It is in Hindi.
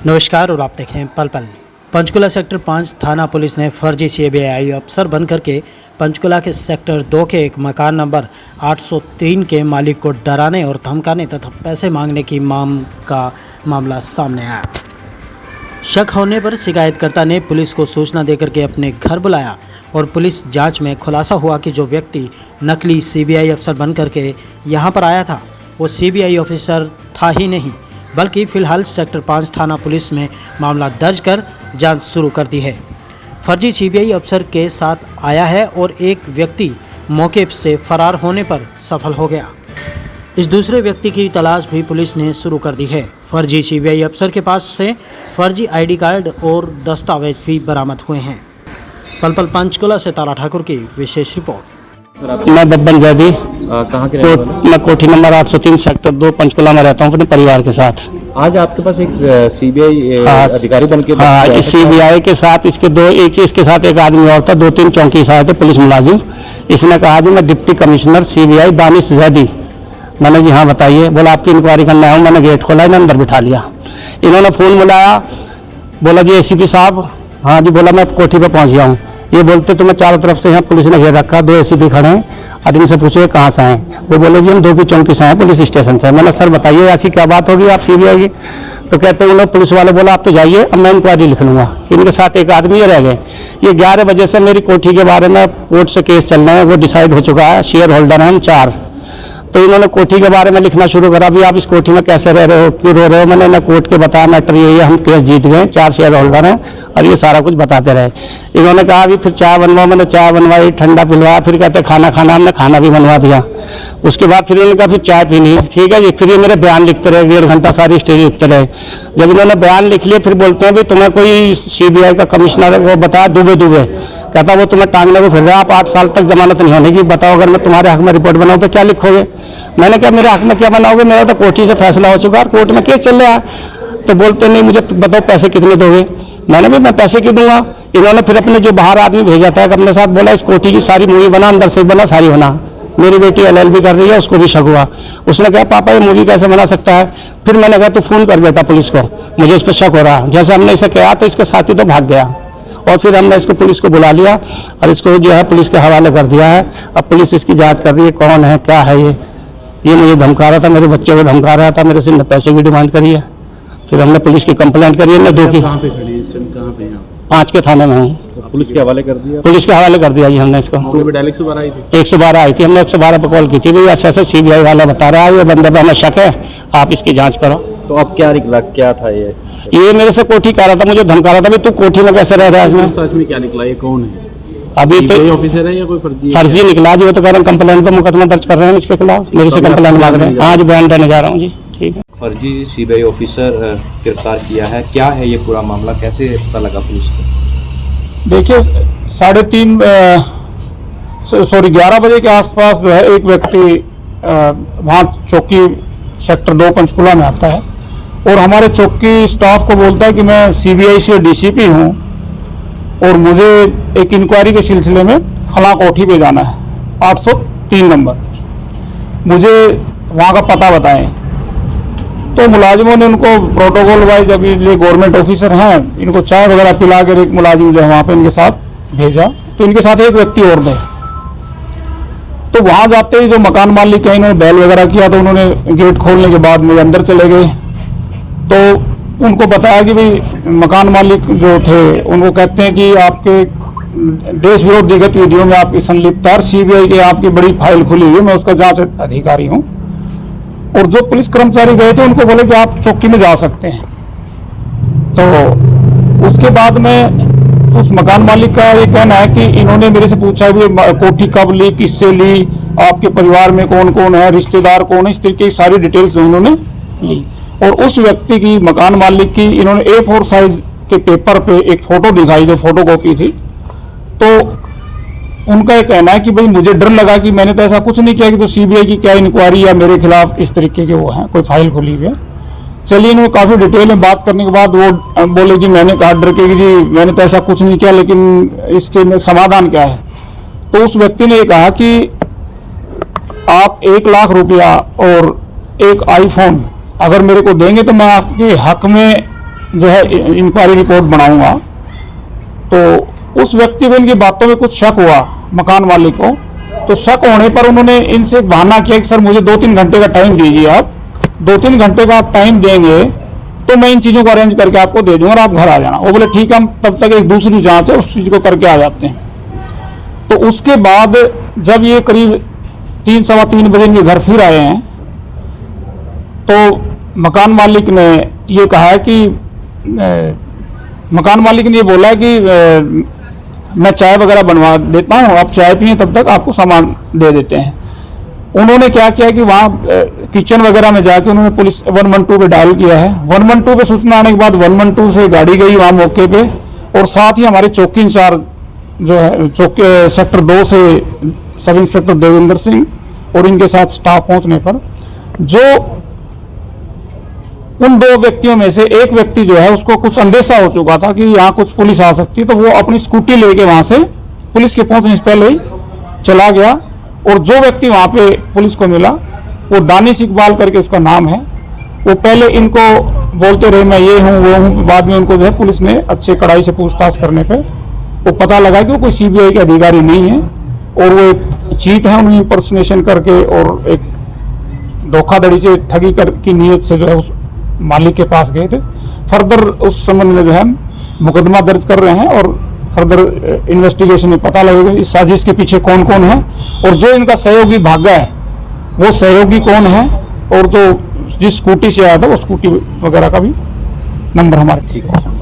नमस्कार और आप देख रहे हैं पल पल। पंचकुला सेक्टर 5 थाना पुलिस ने फर्जी सीबीआई अफसर बनकर के पंचकुला के सेक्टर 2 के एक मकान नंबर 803 के मालिक को डराने और धमकाने तथा पैसे मांगने की मामला सामने आया। शक होने पर शिकायतकर्ता ने पुलिस को सूचना देकर के अपने घर बुलाया और पुलिस जांच में खुलासा हुआ कि जो व्यक्ति नकली सीबीआई अफसर बनकर के यहां पर आया था वो सीबीआई ऑफिसर था ही नहीं, बल्कि फिलहाल सेक्टर 5 थाना पुलिस में मामला दर्ज कर जांच शुरू कर दी है। फर्जी सीबीआई अफसर के साथ आया है और एक व्यक्ति मौके से फरार होने पर सफल हो गया। इस दूसरे व्यक्ति की तलाश भी पुलिस ने शुरू कर दी है। फर्जी सीबीआई अफसर के पास से फर्जी आईडी कार्ड और दस्तावेज भी बरामद हुए हैं। पल पल पंचकुला से तारा ठाकुर की विशेष रिपोर्ट। मैं बब्बन जैदी कहाँ के मैं कोठी नंबर 803 सेक्टर 2 पंचकुला में रहता हूँ अपने परिवार के साथ। आज आपके पास एक सीबीआई अधिकारी बन के इस सीबीआई के साथ इसके साथ एक आदमी और था, 2-3 चौकी से आए थे पुलिस मुलाजिम। इसने कहा जी मैं deputy commissioner CBI Danish Zaidi. मैंने जी हाँ बताइए। बोला आपकी इंक्वायरी करना है। मैंने गेट खोला, इन्हें अंदर बिठा लिया। इन्होंने फ़ोन मिलाया, बोला जी एसीपी साहब। हाँ जी। बोला मैं कोठी पे पहुँच गया हूँ। ये बोलते तो मैं चारों तरफ से यहाँ पुलिस ने घेर रखा, 2 एसीपी खड़े हैं। आदमी से पूछे कहाँ से आए, वो बोले जी हम 2 की चौकी से आए पुलिस स्टेशन से। मैंने सर बताइए ऐसी क्या बात होगी आप सीबीआई की? तो कहते हैं लोग पुलिस वाले बोला आप तो जाइए, अब मैं इंक्वायरी लिख लूँगा। इनके साथ एक आदमी रह गए। ये 11 बजे से मेरी कोठी के बारे में कोर्ट से केस चल रहे हैं, वो डिसाइड हो चुका है। शेयर होल्डर हैं हम 4। तो इन्होंने कोठी के बारे में लिखना शुरू करा, अभी आप इस कोठी में कैसे रह रहे हो, क्यों रो रहे हो। मैंने ना कोर्ट के बताया मैटर ये हम केस जीत गए, 4 शेयर होल्डर हैं और ये सारा कुछ बताते रहे। इन्होंने कहा अभी फिर चाय बनवाओ, मैंने चाय बनवाई, ठंडा पिलवाया। फिर कहते खाना खाना, हमने खाना भी बनवा दिया। उसके बाद फिर इन्होंने कहा फिर चाय पीनी, ठीक है जी। फिर ये मेरे बयान लिखते रहे, 1.5 घंटा सारी स्टोरी लिखते रहे। जब इन्होंने बयान लिख लिए फिर बोलते हैं भाई तुम्हें कोई सीबीआई का कमिश्नर है वो बताया दुबे। कहता वो तुम्हें टांगने को फिर रहा, आप 8 साल तक जमानत नहीं होने की। बताओ अगर मैं तुम्हारे हक में रिपोर्ट बनाऊँ तो क्या लिखोगे? मैंने कहा मेरे हक में क्या बनाओगे, मेरा तो कोर्ट से फैसला हो चुका है, कोर्ट में केस चल रहा है। तो बोलते नहीं मुझे बताओ पैसे कितने दोगे। मैंने भी मैं पैसे क्यों दूंगा। इन्होंने फिर अपने जो बाहर आदमी भेजा था अपने साथ, बोला इस कोठी की सारी मूवी बना, अंदर से बना, सारी बना। मेरी बेटी LLB कर रही है, उसको भी शक हुआ। उसने कहा पापा ये मूवी कैसे बना सकता है। फिर मैंने कहा तू फोन कर बेटा पुलिस को, मुझे इस पर शक हो रहा। जैसे हमने इसे कहा तो इसके साथी तो भाग गया और फिर हमने इसको पुलिस को बुला लिया और इसको जो है पुलिस के हवाले कर दिया है। अब पुलिस इसकी जांच कर रही है कौन है क्या है। ये मुझे धमका रहा था, मेरे बच्चे को धमका रहा था, मेरे से पैसे की डिमांड करी है। फिर हमने पुलिस की कंप्लेंट करी है। 2 की कहाँ पे खड़े हैं इस टाइम, कहाँ पे हैं? 5 के थाने में हूँ। तो पुलिस के हवाले कर दिया? पुलिस के हवाले कर दिया जी हमने इसको। 112 आई थी? 112 आई थी। हमने 112 पर कॉल की थी, भाई ऐसे सीबीआई वाला बता रहा है ये बंदे पर हमें शक है, आप इसकी जाँच करो। तो अब क्या निकला, क्या था ये मेरे से कोठी कह रहा था, मुझे धमका रहा था भाई तू कोठी में कैसे रह रहा है। इसमें सच में क्या निकला, ये कौन है? अभी तो ऑफिसर है या कोई फर्जी निकला जी। वो तो कह रहे हैं कंप्लेंट पर मुकदमा दर्ज कर रहे हैं इसके खिलाफ, मेरे से कंप्लेंट मांग रहे हैं। आज बयान देने जा रहा हूँ जी। ठीक है। फर्जी सीबीआई ऑफिसर गिरफ्तार किया है, क्या है ये पूरा मामला, कैसे पता लगा पुलिस को? देखिए 11 बजे के आसपास जो है एक व्यक्ति वहाँ चौकी सेक्टर 2 पंचकुला में आता है और हमारे चौकी स्टाफ को बोलता है कि मैं सीबीआई से डीसीपी हूँ और मुझे एक इंक्वायरी के सिलसिले में फला कोठी पे जाना है 803 नंबर, मुझे वहाँ का पता बताएं। तो मुलाजिमों ने उनको प्रोटोकॉल वाइज, अभी ये गवर्नमेंट ऑफिसर हैं, इनको चाय वगैरह पिला कर एक मुलाजिम जो है वहाँ पे इनके साथ भेजा। तो इनके साथ एक व्यक्ति और थे। तो वहाँ जाते ही जो मकान मालिक है इन्होंने बैल वगैरह किया, तो उन्होंने गेट खोलने के बाद में अंदर चले गए। तो उनको बताया कि भाई मकान मालिक जो थे उनको कहते हैं कि आपके देश विरोधी गतिविधियों में आपकी संलिप्तता है, सीबीआई की आपकी बड़ी फाइल खुली हुई है, मैं उसका जांच अधिकारी हूँ। और जो पुलिस कर्मचारी गए थे उनको बोले कि आप चौकी में जा सकते हैं। तो उसके बाद में उस मकान मालिक का ये कहना है कि इन्होंने मेरे से पूछा कि कोठी कब ली, किससे ली, आपके परिवार में कौन कौन है, रिश्तेदार कौन है, इस तरीके की सारी डिटेल्स इन्होंने ली। और उस व्यक्ति की, मकान मालिक की, इन्होंने A4 साइज के पेपर पे एक फोटो दिखाई जो फोटोकॉपी थी। तो उनका ये कहना है कि भाई मुझे डर लगा कि मैंने तो ऐसा कुछ नहीं किया कि तो सीबीआई की क्या इंक्वायरी या मेरे खिलाफ इस तरीके के वो हैं, कोई फाइल खुली हुई है। चलिए इन्होंने काफ़ी डिटेल में बात करने के बाद वो बोले जी मैंने कहा डर के कि जी मैंने तो ऐसा कुछ नहीं किया, लेकिन इसके में समाधान क्या है। तो उस व्यक्ति ने ये कहा कि आप 1 लाख रुपया और एक आईफोन अगर मेरे को देंगे तो मैं आपके हक में जो है इंक्वायरी रिपोर्ट बनाऊंगा। तो उस व्यक्ति को इनकी बातों में कुछ शक हुआ, मकान मालिक को। तो शक होने पर उन्होंने इनसे बहाना किया कि सर मुझे 2-3 घंटे का टाइम दीजिए, आप 2-3 घंटे का आप टाइम देंगे तो मैं इन चीज़ों को अरेंज करके आपको दे दूंगा और आप घर आ जाना। वो बोले ठीक है, हम तब तक एक दूसरी जांच है उस चीज़ को करके आ जाते हैं। तो उसके बाद जब ये करीब 3-3:15 बजे इनके घर फिर आए हैं तो मकान मालिक ने ये कहा है कि मकान मालिक ने ये बोला है कि मैं चाय वगैरह बनवा देता हूँ, आप चाय पिए, तब तक आपको सामान दे देते हैं। उन्होंने क्या किया कि वहाँ किचन वगैरह में जाके उन्होंने पुलिस 112 पे डायल किया है। 112 पे सूचना आने के बाद 112 से गाड़ी गई वहाँ मौके पे, और साथ ही हमारे चौकी इंचार्ज जो है चौकी सेक्टर 2 से सब इंस्पेक्टर देवेंद्र सिंह और इनके साथ स्टाफ पहुंचने पर जो उन 2 व्यक्तियों में से एक व्यक्ति जो है उसको कुछ अंदेशा हो चुका था कि यहाँ कुछ पुलिस आ सकती है, तो वो अपनी स्कूटी लेके वहां से पुलिस के पहुंचने से पहले ही चला गया। और जो व्यक्ति वहां पे पुलिस को मिला वो दानिश इकबाल करके उसका नाम है। वो पहले इनको बोलते रहे मैं ये हूँ वो हूँ, बाद में उनको जो है पुलिस ने अच्छे कड़ाई से पूछताछ करने पे वो पता लगा कि वो कोई सीबीआई के अधिकारी नहीं है और वो एक चीट है, उन्हें इंपर्सनेशन करके और एक धोखाधड़ी से ठगी कर की नीयत से जो है उस मालिक के पास गए थे। फर्दर उस संबंध में जो है मुकदमा दर्ज कर रहे हैं और फर्दर इन्वेस्टिगेशन में पता लगेगा इस साजिश के पीछे कौन कौन है और जो इनका सहयोगी भागा है वो सहयोगी कौन है, और जो जिस स्कूटी से आया था वो स्कूटी वगैरह का भी नंबर हमारे ठीक है।